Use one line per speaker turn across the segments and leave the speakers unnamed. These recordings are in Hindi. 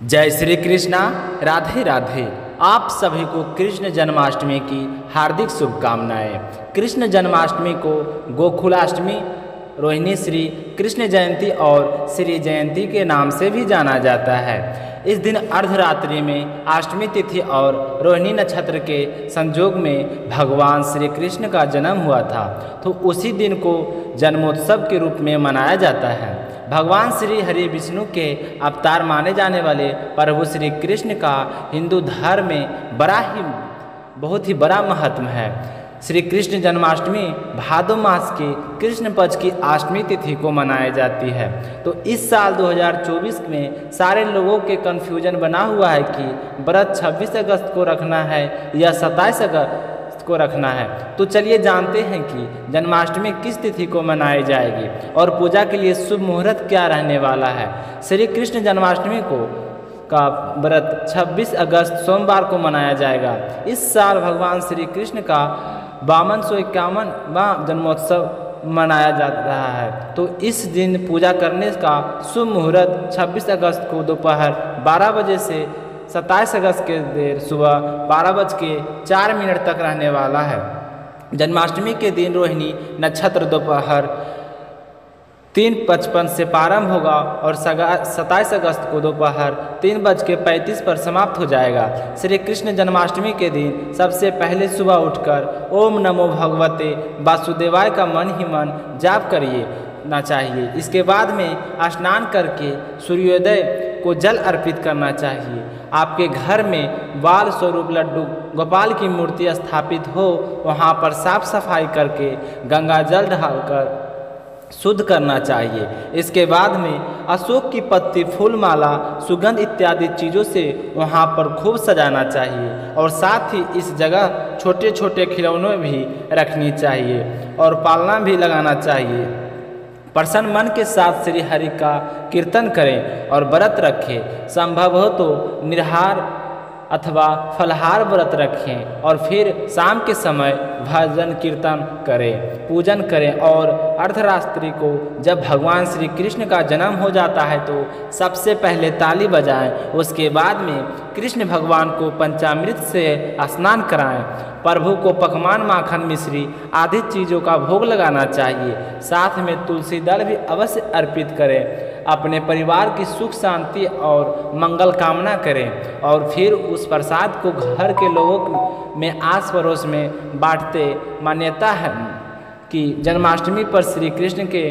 जय श्री कृष्णा। राधे राधे। आप सभी को कृष्ण जन्माष्टमी की हार्दिक शुभकामनाएं। कृष्ण जन्माष्टमी को गोकुलाष्टमी, रोहिणी श्री कृष्ण जयंती और श्री जयंती के नाम से भी जाना जाता है। इस दिन अर्धरात्रि में अष्टमी तिथि और रोहिणी नक्षत्र के संयोग में भगवान श्री कृष्ण का जन्म हुआ था, तो उसी दिन को जन्मोत्सव के रूप में मनाया जाता है। भगवान श्री हरि विष्णु के अवतार माने जाने वाले प्रभु श्री कृष्ण का हिंदू धर्म में बहुत ही बड़ा महत्व है। श्री कृष्ण जन्माष्टमी भादो मास की कृष्ण पक्ष की अष्टमी तिथि को मनाई जाती है। तो इस साल 2024 में सारे लोगों के कन्फ्यूजन बना हुआ है कि व्रत 26 अगस्त को रखना है या 27 अगस्त को रखना है। तो चलिए जानते हैं कि जन्माष्टमी किस तिथि को मनाई जाएगी और पूजा के लिए शुभ मुहूर्त क्या रहने वाला है। श्री कृष्ण जन्माष्टमी का व्रत 26 अगस्त सोमवार को मनाया जाएगा। इस साल भगवान श्री कृष्ण का 5251वां जन्मोत्सव मनाया जा रहा है। तो इस दिन पूजा करने का शुभ मुहूर्त 26 अगस्त को दोपहर 12 बजे से 27 अगस्त के देर सुबह 12:04 तक रहने वाला है। जन्माष्टमी के दिन रोहिणी नक्षत्र दोपहर 3:55 से प्रारंभ होगा और 27 अगस्त को दोपहर 3:35 पर समाप्त हो जाएगा। श्री कृष्ण जन्माष्टमी के दिन सबसे पहले सुबह उठकर ओम नमो भगवते वासुदेवाय का मन ही मन जाप करिए ना चाहिए। इसके बाद में स्नान करके सूर्योदय को जल अर्पित करना चाहिए। आपके घर में बाल स्वरूप लड्डू गोपाल की मूर्ति स्थापित हो, वहाँ पर साफ सफाई करके गंगा जल डालकर शुद्ध करना चाहिए। इसके बाद में अशोक की पत्ती, फूल माला, सुगंध इत्यादि चीज़ों से वहाँ पर खूब सजाना चाहिए और साथ ही इस जगह छोटे छोटे खिलौने भी रखनी चाहिए और पालना भी लगाना चाहिए। प्रसन्न मन के साथ श्री हरि का कीर्तन करें और व्रत रखें। संभव हो तो निराहार अथवा फलाहार व्रत रखें और फिर शाम के समय भजन कीर्तन करें, पूजन करें। और अर्धरात्रि को जब भगवान श्री कृष्ण का जन्म हो जाता है तो सबसे पहले ताली बजाएं। उसके बाद में कृष्ण भगवान को पंचामृत से स्नान कराएं। प्रभु को पकवान, माखन, मिश्री आदि चीज़ों का भोग लगाना चाहिए। साथ में तुलसी दल भी अवश्य अर्पित करें। अपने परिवार की सुख शांति और मंगल कामना करें और फिर उस प्रसाद को घर के लोगों में आस पड़ोस में बांटते। मान्यता है कि जन्माष्टमी पर श्री कृष्ण के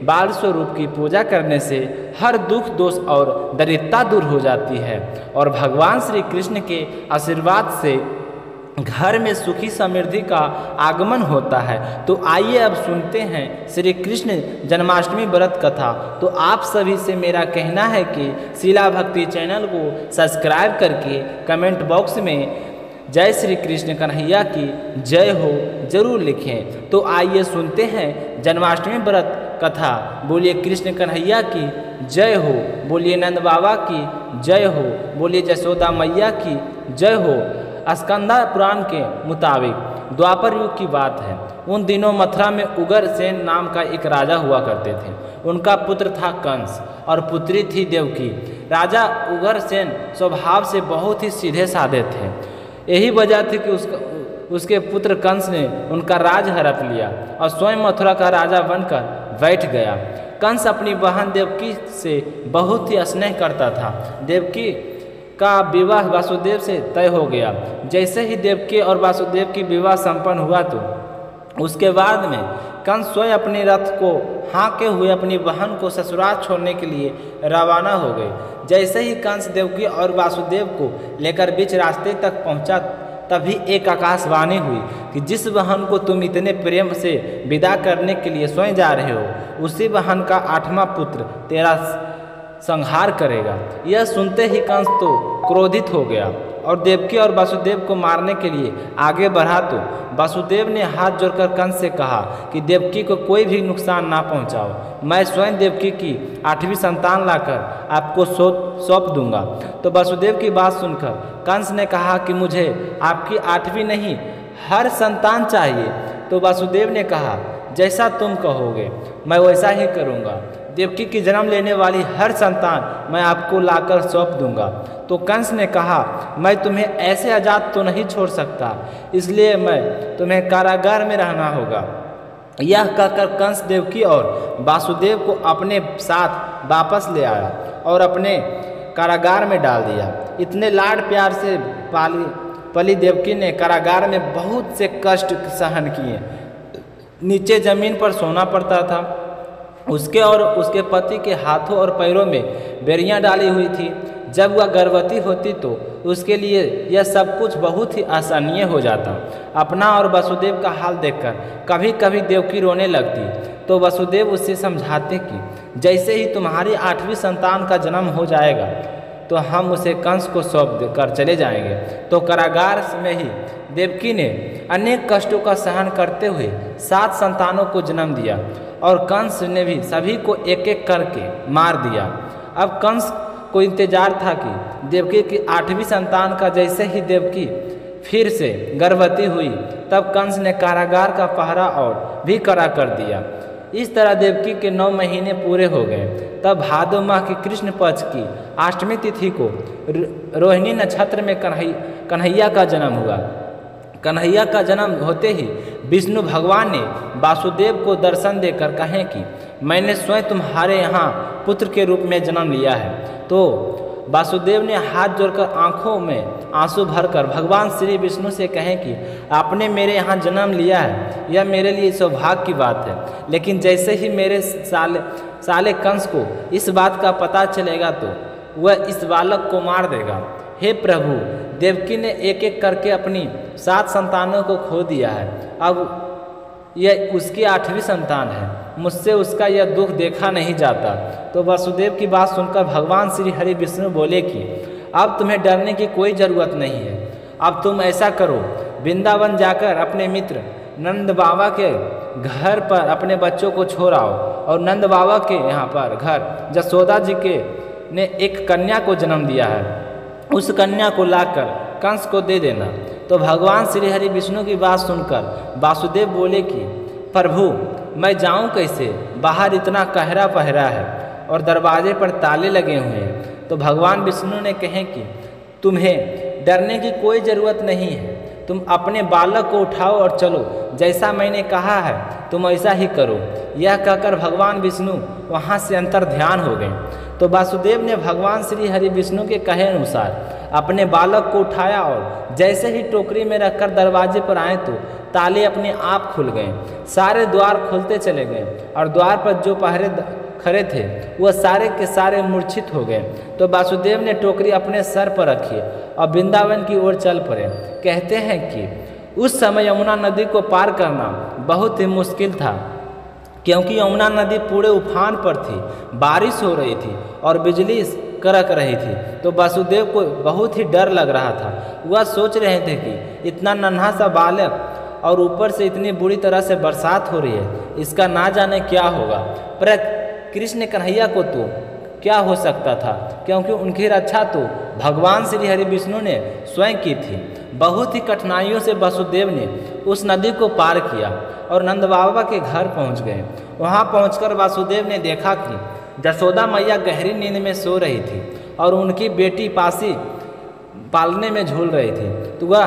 बाल स्वरूप की पूजा करने से हर दुख, दोष और दरिद्रता दूर हो जाती है और भगवान श्री कृष्ण के आशीर्वाद से घर में सुखी समृद्धि का आगमन होता है। तो आइए अब सुनते हैं श्री कृष्ण जन्माष्टमी व्रत कथा। तो आप सभी से मेरा कहना है कि शीला भक्ति चैनल को सब्सक्राइब करके कमेंट बॉक्स में जय श्री कृष्ण कन्हैया की जय हो जरूर लिखें। तो आइए सुनते हैं जन्माष्टमी व्रत कथा। बोलिए कृष्ण कन्हैया की जय हो, बोलिए नंद बाबा की जय हो, बोलिए जसोदा मैया की जय हो। स्कंदा पुराण के मुताबिक द्वापर युग की बात है। उन दिनों मथुरा में उग्रसेन नाम का एक राजा हुआ करते थे। उनका पुत्र था कंस और पुत्री थी देवकी। राजा उग्रसेन स्वभाव से बहुत ही सीधे साधे थे। यही वजह थी कि उसके पुत्र कंस ने उनका राज हड़प लिया और स्वयं मथुरा का राजा बनकर बैठ गया। कंस अपनी बहन देवकी से बहुत ही स्नेह करता था। देवकी का विवाह वासुदेव से तय हो गया। जैसे ही देवकी और वासुदेव की विवाह संपन्न हुआ तो उसके बाद में कंस स्वयं अपने रथ को हाँके हुए अपनी बहन को ससुराल छोड़ने के लिए रवाना हो गए। जैसे ही कंस देवकी और वासुदेव को लेकर बीच रास्ते तक पहुंचा, तभी एक आकाशवाणी हुई कि जिस बहन को तुम इतने प्रेम से विदा करने के लिए स्वयं जा रहे हो, उसी बहन का 8वां पुत्र तेरा संहार करेगा। यह सुनते ही कंस तो क्रोधित हो गया और देवकी और वासुदेव को मारने के लिए आगे बढ़ा। तो वासुदेव ने हाथ जोड़कर कंस से कहा कि देवकी को कोई भी नुकसान ना पहुंचाओ। मैं स्वयं देवकी की 8वीं संतान लाकर आपको सौंप दूंगा। तो वासुदेव की बात सुनकर कंस ने कहा कि मुझे आपकी 8वीं नहीं, हर संतान चाहिए। तो वासुदेव ने कहा जैसा तुम कहोगे मैं वैसा ही करूँगा। देवकी की जन्म लेने वाली हर संतान मैं आपको लाकर सौंप दूंगा। तो कंस ने कहा, मैं तुम्हें ऐसे आज़ाद तो नहीं छोड़ सकता, इसलिए मैं तुम्हें कारागार में रहना होगा। यह कहकर कंस देवकी और वासुदेव को अपने साथ वापस ले आया और अपने कारागार में डाल दिया। इतने लाड प्यार से पली देवकी ने कारागार में बहुत से कष्ट सहन किए। नीचे जमीन पर सोना पड़ता था। उसके और उसके पति के हाथों और पैरों में बेड़ियां डाली हुई थी। जब वह गर्भवती होती तो उसके लिए यह सब कुछ बहुत ही असहनीय हो जाता। अपना और वसुदेव का हाल देखकर कभी कभी देवकी रोने लगती तो वसुदेव उससे समझाते कि जैसे ही तुम्हारी 8वीं संतान का जन्म हो जाएगा तो हम उसे कंस को सौंप कर चले जाएंगे। तो कारागार में ही देवकी ने अनेक कष्टों का सहन करते हुए 7 संतानों को जन्म दिया और कंस ने भी सभी को एक एक करके मार दिया। अब कंस को इंतजार था कि देवकी की 8वीं संतान का जैसे ही देवकी फिर से गर्भवती हुई तब कंस ने कारागार का पहरा और भी कड़ा कर दिया। इस तरह देवकी के 9 महीने पूरे हो गए। तब भादो माह की कृष्ण पक्ष की 8वीं तिथि को रोहिणी नक्षत्र में कन्हैया का जन्म हुआ। कन्हैया का जन्म होते ही विष्णु भगवान ने वासुदेव को दर्शन देकर कहें कि मैंने स्वयं तुम्हारे यहाँ पुत्र के रूप में जन्म लिया है। तो वासुदेव ने हाथ जोड़कर आंखों में आंसू भरकर भगवान श्री विष्णु से कहें कि आपने मेरे यहाँ जन्म लिया है, यह मेरे लिए सौभाग्य की बात है। लेकिन जैसे ही मेरे साले कंस को इस बात का पता चलेगा तो वह इस बालक को मार देगा। हे प्रभु, देवकी ने एक एक करके अपनी 7 संतानों को खो दिया है। अब यह उसकी 8वीं संतान है। मुझसे उसका यह दुख देखा नहीं जाता। तो वासुदेव की बात सुनकर भगवान श्री हरि विष्णु बोले कि अब तुम्हें डरने की कोई ज़रूरत नहीं है। अब तुम ऐसा करो, वृंदावन जाकर अपने मित्र नंद बाबा के घर पर अपने बच्चों को छोड़ आओ और नंद बाबा के यहाँ पर घर जसोदा जी के ने एक कन्या को जन्म दिया है, उस कन्या को लाकर कंस को दे देना। तो भगवान श्री हरि विष्णु की बात सुनकर वासुदेव बोले कि प्रभु, मैं जाऊं कैसे? बाहर इतना कहरा पहरा है और दरवाजे पर ताले लगे हुए हैं। तो भगवान विष्णु ने कहे कि तुम्हें डरने की कोई ज़रूरत नहीं है। तुम अपने बालक को उठाओ और चलो, जैसा मैंने कहा है तुम ऐसा ही करो। यह कहकर भगवान विष्णु वहाँ से अंतर ध्यान हो गए। तो वासुदेव ने भगवान श्री हरि विष्णु के कहे अनुसार अपने बालक को उठाया और जैसे ही टोकरी में रखकर दरवाजे पर आए तो ताले अपने आप खुल गए। सारे द्वार खोलते चले गए और द्वार पर जो पहरे खड़े थे वह सारे के सारे मूर्छित हो गए। तो वासुदेव ने टोकरी अपने सर पर रखी और वृंदावन की ओर चल पड़े। कहते हैं कि उस समय यमुना नदी को पार करना बहुत ही मुश्किल था, क्योंकि यमुना नदी पूरे उफान पर थी, बारिश हो रही थी और बिजली कड़क रही थी। तो वासुदेव को बहुत ही डर लग रहा था। वह सोच रहे थे कि इतना नन्हा सा बालक और ऊपर से इतनी बुरी तरह से बरसात हो रही है, इसका ना जाने क्या होगा। पर कृष्ण कन्हैया को तो क्या हो सकता था, क्योंकि उनकी रक्षा तो भगवान श्री हरि विष्णु ने स्वयं की थी। बहुत ही कठिनाइयों से वासुदेव ने उस नदी को पार किया और नंद बाबा के घर पहुंच गए। वहां पहुंचकर वासुदेव ने देखा कि जसोदा मैया गहरी नींद में सो रही थी और उनकी बेटी पासी पालने में झूल रही थी। तो वह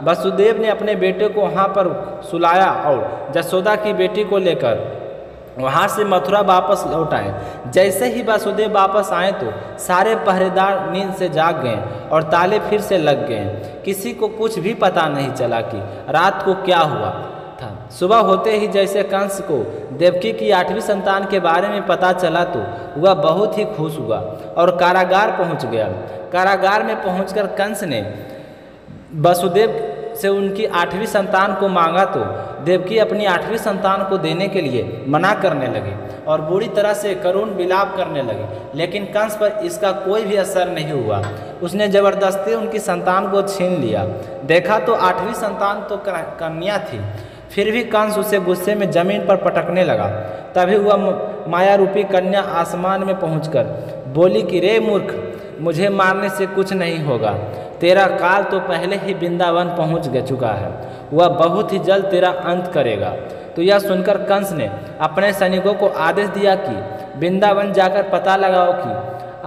वासुदेव ने अपने बेटे को वहाँ पर सुलाया और जसोदा की बेटी को लेकर वहाँ से मथुरा वापस लौट आए। जैसे ही वासुदेव वापस आए तो सारे पहरेदार नींद से जाग गए और ताले फिर से लग गए। किसी को कुछ भी पता नहीं चला कि रात को क्या हुआ था। सुबह होते ही जैसे कंस को देवकी की 8वीं संतान के बारे में पता चला तो वह बहुत ही खुश हुआ और कारागार पहुँच गया। कारागार में पहुँचकर कंस ने वासुदेव से उनकी 8वीं संतान को मांगा तो देवकी अपनी 8वीं संतान को देने के लिए मना करने लगे और बुरी तरह से करुण विलाप करने लगे। लेकिन कंस पर इसका कोई भी असर नहीं हुआ। उसने जबरदस्ती उनकी संतान को छीन लिया। देखा तो 8वीं संतान तो कन्या थी। फिर भी कंस उसे गुस्से में जमीन पर पटकने लगा। तभी वह माया रूपी कन्या आसमान में पहुंचकर बोली कि रे मूर्ख, मुझे मारने से कुछ नहीं होगा। तेरा काल तो पहले ही वृंदावन पहुंच चुका है, वह बहुत ही जल्द तेरा अंत करेगा। तो यह सुनकर कंस ने अपने सैनिकों को आदेश दिया कि वृंदावन जाकर पता लगाओ कि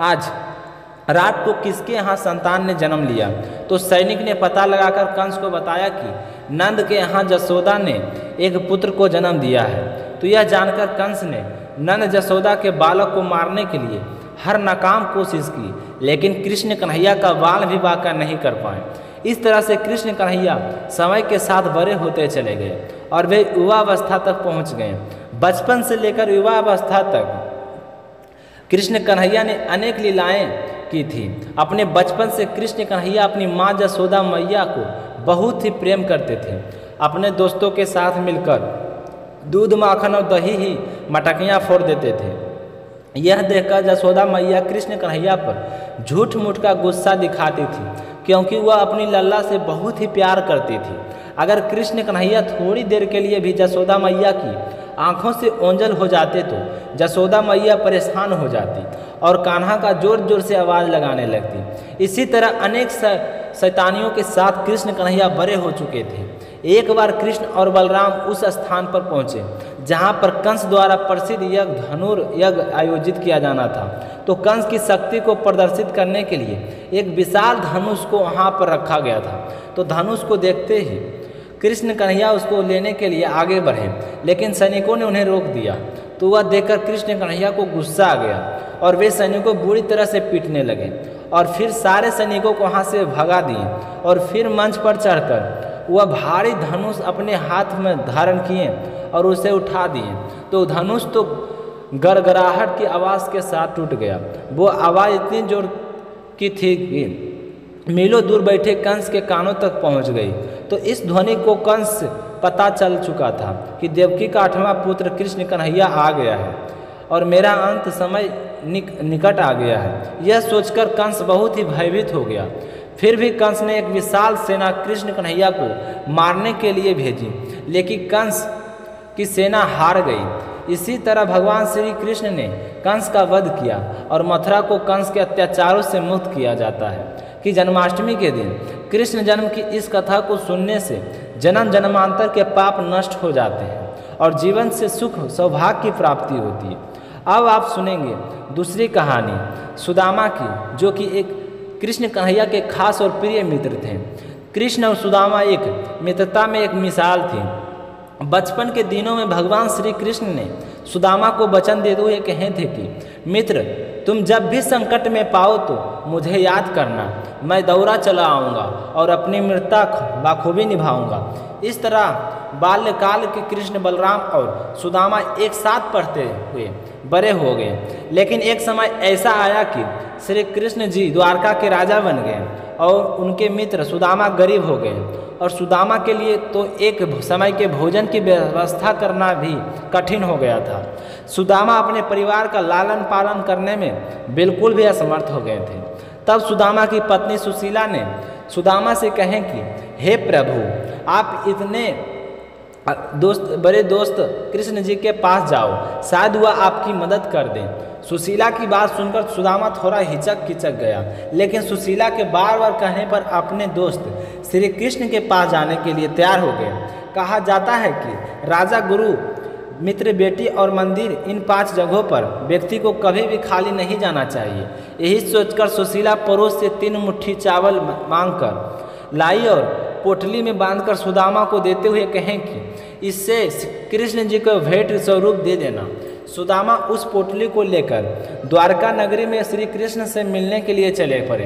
आज रात को किसके यहाँ संतान ने जन्म लिया। तो सैनिक ने पता लगाकर कंस को बताया कि नंद के यहाँ जसोदा ने एक पुत्र को जन्म दिया है। तो यह जानकर कंस ने नंद जसोदा के बालक को मारने के लिए हर नाकाम कोशिश की, लेकिन कृष्ण कन्हैया का बाल भी बांका नहीं कर पाए। इस तरह से कृष्ण कन्हैया समय के साथ बड़े होते चले गए और वे युवावस्था तक पहुँच गए। बचपन से लेकर युवावस्था तक कृष्ण कन्हैया ने अनेक लीलाएं की थी। अपने बचपन से कृष्ण कन्हैया अपनी माँ जसोदा मैया को बहुत ही प्रेम करते थे। अपने दोस्तों के साथ मिलकर दूध माखन और दही ही मटकियाँ फोड़ देते थे। यह देखकर जसोदा मैया कृष्ण कन्हैया पर झूठ मूठ का गुस्सा दिखाती थी, क्योंकि वह अपनी लल्ला से बहुत ही प्यार करती थी। अगर कृष्ण कन्हैया थोड़ी देर के लिए भी जसोदा मैया की आंखों से ओंजल हो जाते तो जसोदा मैया परेशान हो जाती और कान्हा का जोर जोर से आवाज़ लगाने लगती। इसी तरह अनेक शैतानियों के साथ कृष्ण कन्हैया बड़े हो चुके थे। एक बार कृष्ण और बलराम उस स्थान पर पहुँचे जहाँ पर कंस द्वारा प्रसिद्ध यज्ञ धनुर्यज्ञ आयोजित किया जाना था। तो कंस की शक्ति को प्रदर्शित करने के लिए एक विशाल धनुष को वहाँ पर रखा गया था। तो धनुष को देखते ही कृष्ण कन्हैया उसको लेने के लिए आगे बढ़े, लेकिन सैनिकों ने उन्हें रोक दिया। तो वह देखकर कृष्ण कन्हैया को गुस्सा आ गया और वे सैनिकों को बुरी तरह से पीटने लगे और फिर सारे सैनिकों को वहाँ से भगा दिए और फिर मंच पर चढ़कर वह भारी धनुष अपने हाथ में धारण किए और उसे उठा दिए। तो धनुष तो गड़गड़ाहट की आवाज़ के साथ टूट गया। वो आवाज़ इतनी जोर की थी कि मीलों दूर बैठे कंस के कानों तक पहुंच गई। तो इस ध्वनि को कंस पता चल चुका था कि देवकी का 8वां पुत्र कृष्ण कन्हैया आ गया है और मेरा अंत समय निकट आ गया है। यह सोचकर कंस बहुत ही भयभीत हो गया। फिर भी कंस ने एक विशाल सेना कृष्ण कन्हैया को मारने के लिए भेजी, लेकिन कंस की सेना हार गई। इसी तरह भगवान श्री कृष्ण ने कंस का वध किया और मथुरा को कंस के अत्याचारों से मुक्त किया जाता है कि जन्माष्टमी के दिन कृष्ण जन्म की इस कथा को सुनने से जन्म जन्मांतर के पाप नष्ट हो जाते हैं और जीवन से सुख सौभाग्य की प्राप्ति होती है। अब आप सुनेंगे दूसरी कहानी सुदामा की, जो कि एक कृष्ण कन्हैया के खास और प्रिय मित्र थे। कृष्ण और सुदामा एक मित्रता में एक मिसाल थी। बचपन के दिनों में भगवान श्री कृष्ण ने सुदामा को वचन देते हुए कहे थे कि मित्र, तुम जब भी संकट में पाओ तो मुझे याद करना, मैं दौरा चला आऊँगा और अपनी मृत्यु बाखूबी निभाऊंगा। इस तरह बाल्यकाल के कृष्ण, बलराम और सुदामा एक साथ पढ़ते हुए बड़े हो गए। लेकिन एक समय ऐसा आया कि श्री कृष्ण जी द्वारका के राजा बन गए और उनके मित्र सुदामा गरीब हो गए और सुदामा के लिए तो एक समय के भोजन की व्यवस्था करना भी कठिन हो गया था। सुदामा अपने परिवार का लालन पालन करने में बिल्कुल भी असमर्थ हो गए थे। तब सुदामा की पत्नी सुशीला ने सुदामा से कहें कि हे प्रभु, आप इतने बड़े दोस्त कृष्ण जी के पास जाओ, शायद वह आपकी मदद कर दें। सुशीला की बात सुनकर सुदामा थोड़ा हिचक गया, लेकिन सुशीला के बार बार कहने पर अपने दोस्त श्री कृष्ण के पास जाने के लिए तैयार हो गए। कहा जाता है कि राजा, गुरु, मित्र, बेटी और मंदिर, इन 5 जगहों पर व्यक्ति को कभी भी खाली नहीं जाना चाहिए। यही सोचकर सुशीला पड़ोस से 3 मुट्ठी चावल मांगकर लाई और पोटली में बांधकर सुदामा को देते हुए कहें कि इससे कृष्ण जी को भेंट स्वरूप दे देना। सुदामा उस पोटली को लेकर द्वारका नगरी में श्री कृष्ण से मिलने के लिए चले पड़े।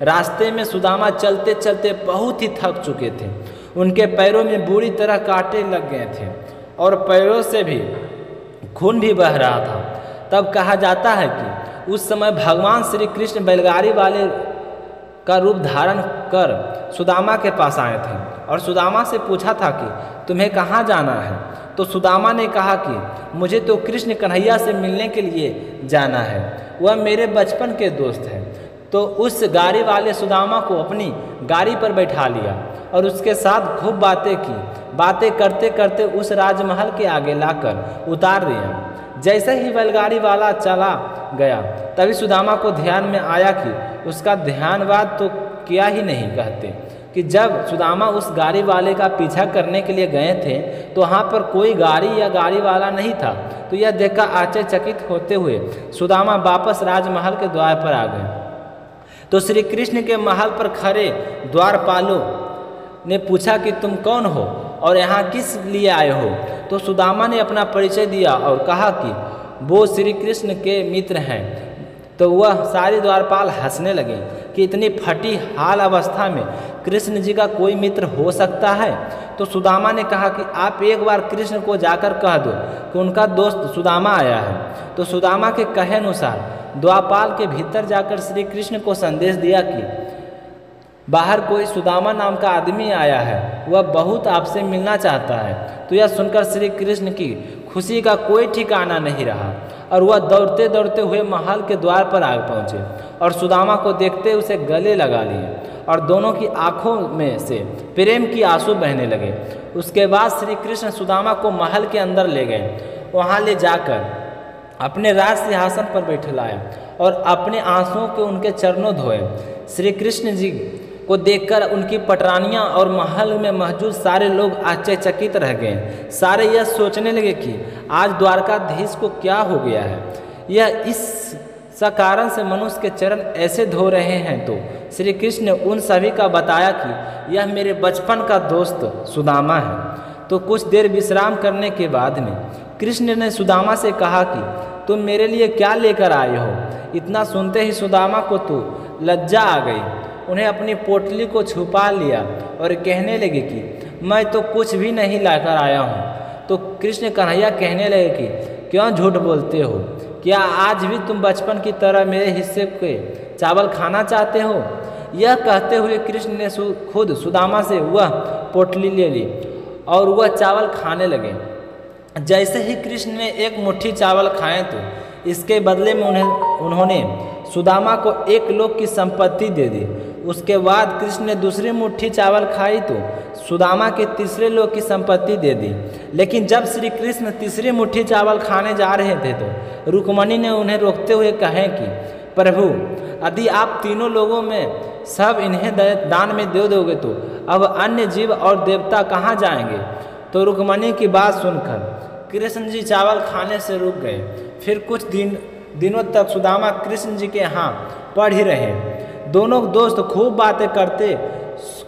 रास्ते में सुदामा चलते चलते बहुत ही थक चुके थे। उनके पैरों में बुरी तरह कांटे लग गए थे और पैरों से भी खून भी बह रहा था। तब कहा जाता है कि उस समय भगवान श्री कृष्ण बैलगाड़ी वाले का रूप धारण कर सुदामा के पास आए थे और सुदामा से पूछा था कि तुम्हें कहाँ जाना है। तो सुदामा ने कहा कि मुझे तो कृष्ण कन्हैया से मिलने के लिए जाना है, वह मेरे बचपन के दोस्त हैं। तो उस गाड़ी वाले सुदामा को अपनी गाड़ी पर बैठा लिया और उसके साथ खूब बातें की। बातें करते करते उस राजमहल के आगे लाकर उतार दिया। जैसे ही बैलगाड़ी वाला चला गया तभी सुदामा को ध्यान में आया कि उसका ध्यानवाद तो किया ही नहीं कहते। कि जब सुदामा उस गाड़ी वाले का पीछा करने के लिए गए थे तो वहाँ पर कोई गाड़ी या गाड़ी वाला नहीं था। तो यह देखकर आश्चर्यचकित होते हुए सुदामा वापस राजमहल के द्वार पर आ गए। तो श्री कृष्ण के महल पर खड़े द्वारपालों ने पूछा कि तुम कौन हो और यहाँ किस लिए आए हो। तो सुदामा ने अपना परिचय दिया और कहा कि वो श्री कृष्ण के मित्र हैं। तो वह सारे द्वारपाल हंसने लगे कि इतनी फटी हाल अवस्था में कृष्ण जी का कोई मित्र हो सकता है। तो सुदामा ने कहा कि आप एक बार कृष्ण को जाकर कह दो कि उनका दोस्त सुदामा आया है। तो सुदामा के कहे अनुसार द्वारपाल के भीतर जाकर श्री कृष्ण को संदेश दिया कि बाहर कोई सुदामा नाम का आदमी आया है, वह बहुत आपसे मिलना चाहता है। तो यह सुनकर श्री कृष्ण की खुशी का कोई ठिकाना नहीं रहा और वह दौड़ते दौड़ते हुए महल के द्वार पर आ पहुँचे और सुदामा को देखते उसे गले लगा लिए और दोनों की आंखों में से प्रेम की आंसू बहने लगे। उसके बाद श्री कृष्ण सुदामा को महल के अंदर ले गए। वहाँ ले जाकर अपने राज सिंहासन पर बैठलाया और अपने आंसुओं के उनके चरणों धोए। श्री कृष्ण जी को देखकर उनकी पटरानियाँ और महल में मौजूद सारे लोग आश्चर्यचकित रह गए। सारे यह सोचने लगे कि आज द्वारकाधीश को क्या हो गया है, यह इस कारण से मनुष्य के चरण ऐसे धो रहे हैं। तो श्री कृष्ण ने उन सभी का बताया कि यह मेरे बचपन का दोस्त सुदामा है। तो कुछ देर विश्राम करने के बाद में कृष्ण ने सुदामा से कहा कि तुम मेरे लिए क्या लेकर आए हो। इतना सुनते ही सुदामा को तो लज्जा आ गई। उन्हें अपनी पोटली को छुपा लिया और कहने लगे कि मैं तो कुछ भी नहीं लाकर आया हूँ। तो कृष्ण कन्हैया कहने लगे कि क्यों झूठ बोलते हो, क्या आज भी तुम बचपन की तरह मेरे हिस्से के चावल खाना चाहते हो। यह कहते हुए कृष्ण ने खुद सुदामा से वह पोटली ले ली और वह चावल खाने लगे। जैसे ही कृष्ण ने एक मुट्ठी चावल खाए तो इसके बदले में उन्होंने सुदामा को 1 लोक की संपत्ति दे दी। उसके बाद कृष्ण ने दूसरी मुट्ठी चावल खाई तो सुदामा के तीसरे लोक की संपत्ति दे दी। लेकिन जब श्री कृष्ण तीसरी मुट्ठी चावल खाने जा रहे थे तो रुक्मणी ने उन्हें रोकते हुए कहे कि प्रभु, यदि आप तीनों लोगों में सब इन्हें दान में दे दोगे तो अब अन्य जीव और देवता कहाँ जाएंगे। तो रुक्मणी की बात सुनकर कृष्ण जी चावल खाने से रुक गए। फिर कुछ दिनों तक सुदामा कृष्ण जी के यहाँ पढ़ ही रहे। दोनों दोस्त खूब बातें करते,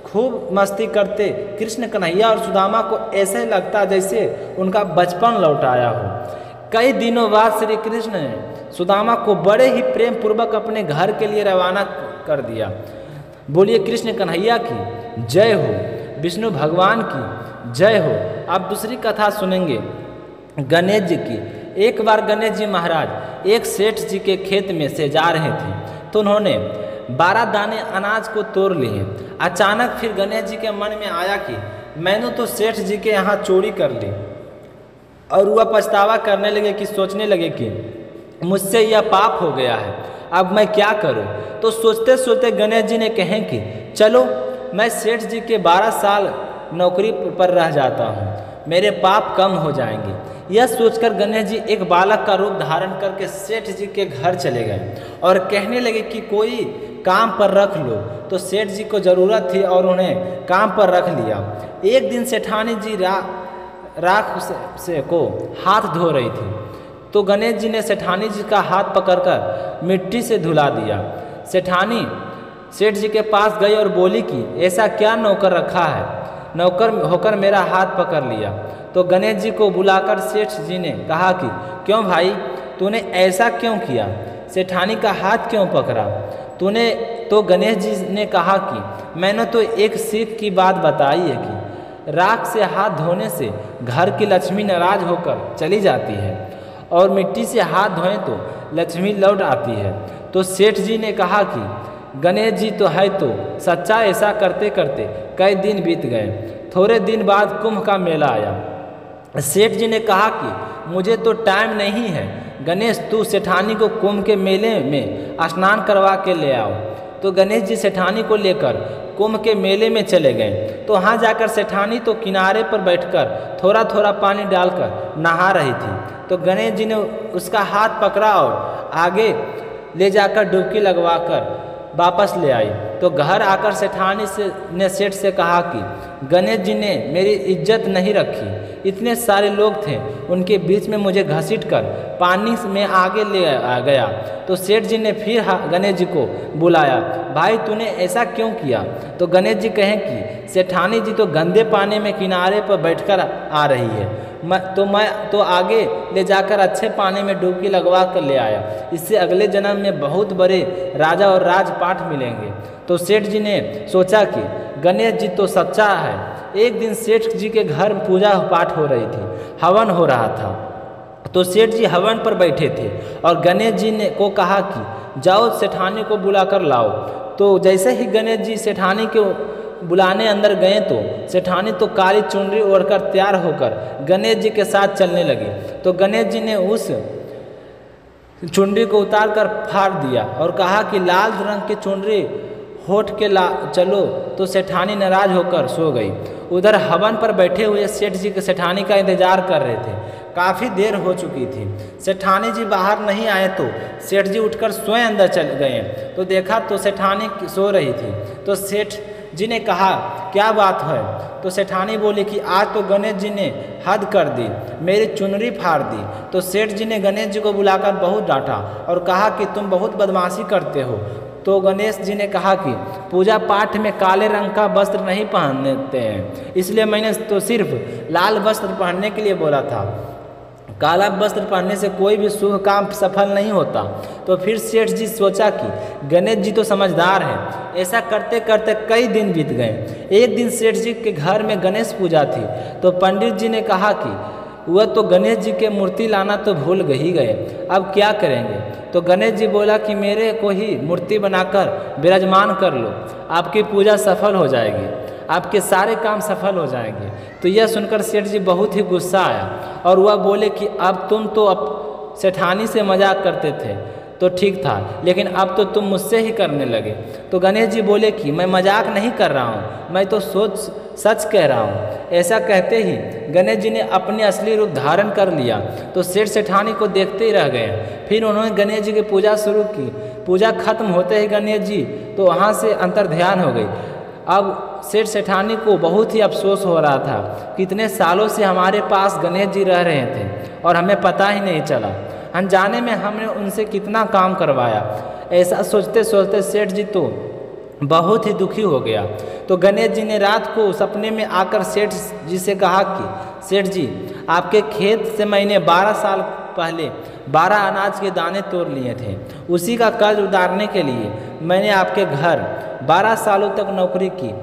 खूब मस्ती करते। कृष्ण कन्हैया और सुदामा को ऐसे लगता जैसे उनका बचपन लौट आया हो। कई दिनों बाद श्री कृष्ण ने सुदामा को बड़े ही प्रेम पूर्वक अपने घर के लिए रवाना कर दिया। बोलिए कृष्ण कन्हैया की जय हो, विष्णु भगवान की जय हो। आप दूसरी कथा सुनेंगे गणेश जी की। एक बार गणेश जी महाराज एक सेठ जी के खेत में से जा रहे थे तो उन्होंने 12 दाने अनाज को तोड़ लिए। अचानक फिर गणेश जी के मन में आया कि मैंने तो सेठ जी के यहाँ चोरी कर ली और वह पछतावा करने लगे कि सोचने लगे कि मुझसे यह पाप हो गया है, अब मैं क्या करूं। तो सोचते सोचते गणेश जी ने कहे कि चलो मैं सेठ जी के 12 साल नौकरी पर रह जाता हूं, मेरे पाप कम हो जाएंगे। यह सोचकर गणेश जी एक बालक का रूप धारण करके सेठ जी के घर चले गए और कहने लगे कि कोई काम पर रख लो। तो सेठ जी को ज़रूरत थी और उन्हें काम पर रख लिया। एक दिन सेठानी जी राख से को हाथ धो रही थी तो गणेश जी ने सेठानी जी का हाथ पकड़कर मिट्टी से धुला दिया। सेठानी सेठ जी के पास गई और बोली कि ऐसा क्या नौकर रखा है, नौकर होकर मेरा हाथ पकड़ लिया। तो गणेश जी को बुलाकर सेठ जी ने कहा कि क्यों भाई, तूने ऐसा क्यों किया, सेठानी का हाथ क्यों पकड़ा तूने। तो गणेश जी ने कहा कि मैंने तो एक सीख की बात बताई है कि राख से हाथ धोने से घर की लक्ष्मी नाराज होकर चली जाती है और मिट्टी से हाथ धोएं तो लक्ष्मी लौट आती है। तो सेठ जी ने कहा कि गणेश जी तो है तो सच्चा। ऐसा करते करते कई दिन बीत गए। थोड़े दिन बाद कुंभ का मेला आया। सेठ जी ने कहा कि मुझे तो टाइम नहीं है, गणेश तू सेठानी को कुंभ के मेले में स्नान करवा के ले आओ। तो गणेश जी सेठानी को लेकर कुंभ के मेले में चले गए। तो वहाँ जाकर सेठानी तो किनारे पर बैठकर थोड़ा थोड़ा पानी डालकर नहा रही थी। तो गणेश जी ने उसका हाथ पकड़ा और आगे ले जाकर डुबकी लगवाकर वापस ले आई। तो घर आकर सेठानी ने सेठ से कहा कि गणेश जी ने मेरी इज्जत नहीं रखी। इतने सारे लोग थे, उनके बीच में मुझे घसीट कर पानी में आगे ले गया। तो सेठ जी ने फिर गणेश जी को बुलाया, भाई तूने ऐसा क्यों किया? तो गणेश जी कहें कि सेठानी जी तो गंदे पानी में किनारे पर बैठकर आ रही है, मैं तो आगे ले जाकर अच्छे पानी में डुबकी लगवा कर ले आया। इससे अगले जन्म में बहुत बड़े राजा और राजपाट मिलेंगे। तो सेठ जी ने सोचा कि गणेश जी तो सच्चा है। एक दिन सेठ जी के घर पूजा पाठ हो रही थी, हवन हो रहा था। तो सेठ जी हवन पर बैठे थे और गणेश जी ने को कहा कि जाओ सेठानी को बुला कर लाओ। तो जैसे ही गणेश जी सेठानी को बुलाने अंदर गए तो सेठानी तो काली चुनरी ओढ़कर तैयार होकर गणेश जी के साथ चलने लगी। तो गणेश जी ने उस चुनरी को उतार कर फाड़ दिया और कहा कि लाल रंग की चुनरी होठ के चलो। तो सेठानी नाराज होकर सो गई। उधर हवन पर बैठे हुए सेठ जी के सेठानी का इंतजार कर रहे थे। काफ़ी देर हो चुकी थी, सेठानी जी बाहर नहीं आए तो सेठ जी उठकर स्वयं अंदर चल गए। तो देखा तो सेठानी सो रही थी। तो सेठ जी ने कहा क्या बात है? तो सेठानी बोली कि आज तो गणेश जी ने हद कर दी, मेरी चुनरी फाड़ दी। तो सेठ जी ने गणेश जी को बुलाकर बहुत डांटा और कहा कि तुम बहुत बदमाशी करते हो। तो गणेश जी ने कहा कि पूजा पाठ में काले रंग का वस्त्र नहीं पहनते हैं, इसलिए मैंने तो सिर्फ लाल वस्त्र पहनने के लिए बोला था। काला वस्त्र पहनने से कोई भी शुभ काम सफल नहीं होता। तो फिर सेठ जी सोचा कि गणेश जी तो समझदार हैं। ऐसा करते करते कई दिन बीत गए। एक दिन सेठ जी के घर में गणेश पूजा थी। तो पंडित जी ने कहा कि वह तो गणेश जी के मूर्ति लाना तो भूल ही गए, अब क्या करेंगे? तो गणेश जी बोला कि मेरे को ही मूर्ति बनाकर विराजमान कर लो, आपकी पूजा सफल हो जाएगी, आपके सारे काम सफल हो जाएंगे। तो यह सुनकर सेठ जी बहुत ही गुस्सा आया और वह बोले कि अब तुम तो अब सेठानी से मजाक करते थे तो ठीक था, लेकिन अब तो तुम मुझसे ही करने लगे। तो गणेश जी बोले कि मैं मजाक नहीं कर रहा हूँ, मैं तो सच कह रहा हूँ। ऐसा कहते ही गणेश जी ने अपने असली रूप धारण कर लिया। तो सेठ सेठानी को देखते ही रह गए। फिर उन्होंने गणेश जी की पूजा शुरू की। पूजा खत्म होते ही गणेश जी तो वहाँ से अंतर ध्यान हो गई। अब सेठ सेठानी को बहुत ही अफसोस हो रहा था, कितने सालों से हमारे पास गणेश जी रह रहे थे और हमें पता ही नहीं चला, अनजाने में हमने उनसे कितना काम करवाया। ऐसा सोचते सोचते सेठ जी तो बहुत ही दुखी हो गया। तो गणेश जी ने रात को सपने में आकर सेठ जी से कहा कि सेठ जी, आपके खेत से मैंने 12 साल पहले 12 अनाज के दाने तोड़ लिए थे, उसी का कर्ज उतारने के लिए मैंने आपके घर 12 सालों तक नौकरी की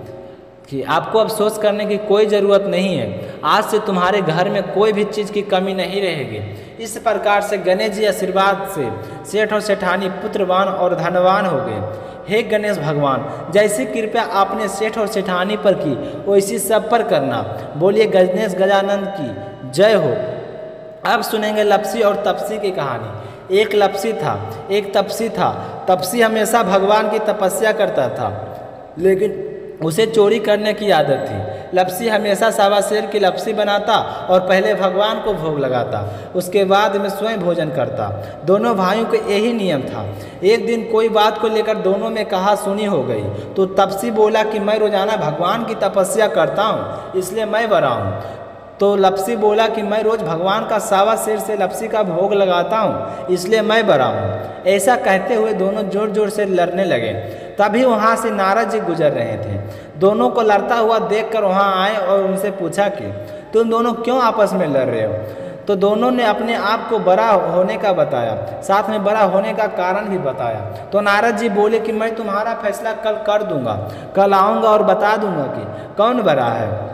कि आपको अफसोस करने की कोई ज़रूरत नहीं है। आज से तुम्हारे घर में कोई भी चीज़ की कमी नहीं रहेगी। इस प्रकार से गणेश जी आशीर्वाद से सेठ और सेठानी पुत्रवान और धनवान हो गए। हे गणेश भगवान, जैसी कृपया आपने सेठ और सेठानी पर की वैसी सब पर करना। बोलिए गणेश गजानंद की जय हो। अब सुनेंगे लपसी और तपसी की कहानी। एक लपसी था, एक तपसी था। तपसी हमेशा भगवान की तपस्या करता था, लेकिन उसे चोरी करने की आदत थी। लपसी हमेशा सावा शेर की लपसी बनाता और पहले भगवान को भोग लगाता, उसके बाद में स्वयं भोजन करता। दोनों भाइयों का यही नियम था। एक दिन कोई बात को लेकर दोनों में कहा सुनी हो गई। तो तपसी बोला कि मैं रोजाना भगवान की तपस्या करता हूँ, इसलिए मैं बड़ा हूँ। तो लपसी बोला कि मैं रोज़ भगवान का सावा शेर से लपसी का भोग लगाता हूँ, इसलिए मैं बड़ा हूँ। ऐसा कहते हुए दोनों जोर जोर से लड़ने लगे। तभी वहाँ से नारद जी गुजर रहे थे। दोनों को लड़ता हुआ देखकर वहाँ आए और उनसे पूछा कि तुम दोनों क्यों आपस में लड़ रहे हो? तो दोनों ने अपने आप को बड़ा होने का बताया, साथ में बड़ा होने का कारण भी बताया। तो नारद जी बोले कि मैं तुम्हारा फैसला कल कर दूंगा, कल आऊँगा और बता दूंगा कि कौन बड़ा है।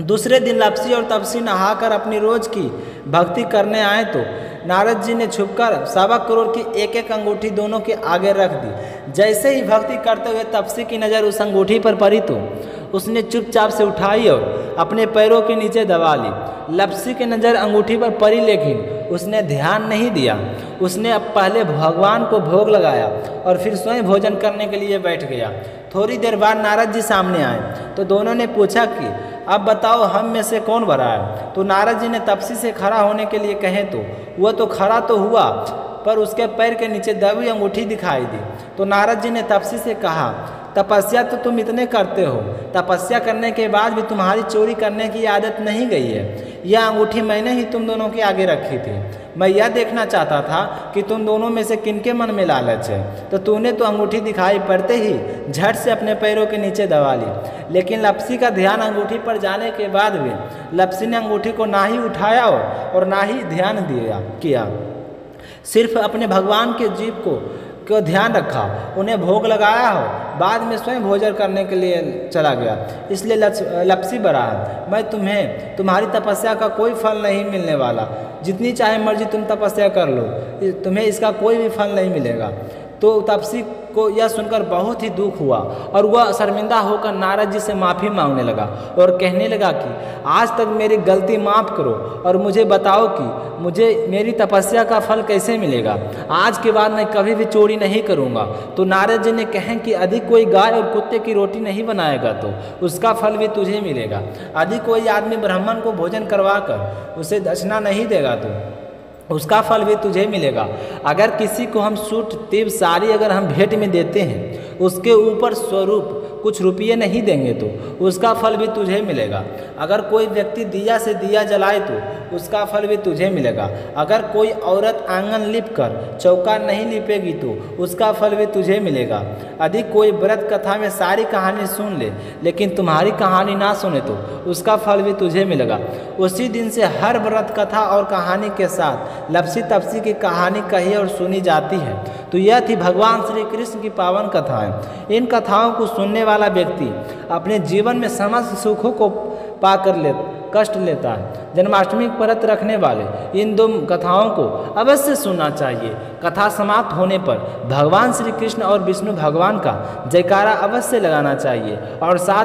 दूसरे दिन लपसी और तपसी नहाकर अपनी रोज की भक्ति करने आए तो नारद जी ने छुपकर 1.25 करोड़ की एक एक अंगूठी दोनों के आगे रख दी। जैसे ही भक्ति करते हुए तपसी की नज़र उस अंगूठी पर पड़ी तो उसने चुपचाप से उठाई और अपने पैरों के नीचे दबा ली। लपसी की नज़र अंगूठी पर पड़ी, लेकिन उसने ध्यान नहीं दिया। उसने अब पहले भगवान को भोग लगाया और फिर स्वयं भोजन करने के लिए बैठ गया। थोड़ी देर बाद नारद जी सामने आए तो दोनों ने पूछा कि अब बताओ हम में से कौन बड़ा है। तो नारद जी ने तपसी से खड़ा होने के लिए कहे तो वह तो खड़ा तो हुआ, पर उसके पैर के नीचे दबी अंगूठी दिखाई दी। तो नारद जी ने तपसी से कहा, तपस्या तो तुम इतने करते हो, तपस्या करने के बाद भी तुम्हारी चोरी करने की आदत नहीं गई है। यह अंगूठी मैंने ही तुम दोनों के आगे रखी थी। मैं यह देखना चाहता था कि तुम दोनों में से किनके मन में लालच है। तो तूने तो अंगूठी दिखाई पड़ते ही झट से अपने पैरों के नीचे दबा ली। लेकिन लपसी का ध्यान अंगूठी पर जाने के बाद भी लपसी ने अंगूठी को ना ही उठाया और ना ही ध्यान किया। सिर्फ अपने भगवान के जीव को ध्यान रखा, उन्हें भोग लगाया हो, बाद में स्वयं भोजन करने के लिए चला गया। इसलिए लपसी बरात, मैं तुम्हारी तपस्या का कोई फल नहीं मिलने वाला। जितनी चाहे मर्जी तुम तपस्या कर लो, तुम्हें इसका कोई भी फल नहीं मिलेगा। तो तपसी को यह सुनकर बहुत ही दुख हुआ और वह शर्मिंदा होकर नारद जी से माफ़ी मांगने लगा और कहने लगा कि आज तक मेरी गलती माफ़ करो और मुझे बताओ कि मुझे मेरी तपस्या का फल कैसे मिलेगा। आज के बाद मैं कभी भी चोरी नहीं करूँगा। तो नारद जी ने कहें कि यदि कोई गाय और कुत्ते की रोटी नहीं बनाएगा तो उसका फल भी तुझे मिलेगा। यदि कोई आदमी ब्राह्मण को भोजन करवा कर उसे दक्षिणा नहीं देगा तो उसका फल भी तुझे मिलेगा। अगर किसी को हम सूट तीब साड़ी अगर हम भेंट में देते हैं, उसके ऊपर स्वरूप कुछ रुपये नहीं देंगे तो उसका फल भी तुझे मिलेगा। अगर कोई व्यक्ति दिया से दिया जलाए तो उसका फल भी तुझे मिलेगा। अगर कोई औरत आंगन लिप कर चौका नहीं लिपेगी तो उसका फल भी तुझे मिलेगा। यदि कोई व्रत कथा में सारी कहानी सुन ले लेकिन तुम्हारी कहानी ना सुने तो उसका फल भी तुझे मिलेगा। उसी दिन से हर व्रत कथा और कहानी के साथ लपसी तपसी की कहानी कही और सुनी जाती है। तो यह थी भगवान श्री कृष्ण की पावन कथाएं। इन कथाओं को सुनने वाला व्यक्ति अपने जीवन में समस्त सुखों को पाकर कष्ट लेता है। जन्माष्टमी व्रत रखने वाले इन 2 कथाओं को अवश्य सुनना चाहिए। कथा समाप्त होने पर भगवान श्री कृष्ण और विष्णु भगवान का जयकारा अवश्य लगाना चाहिए और साथ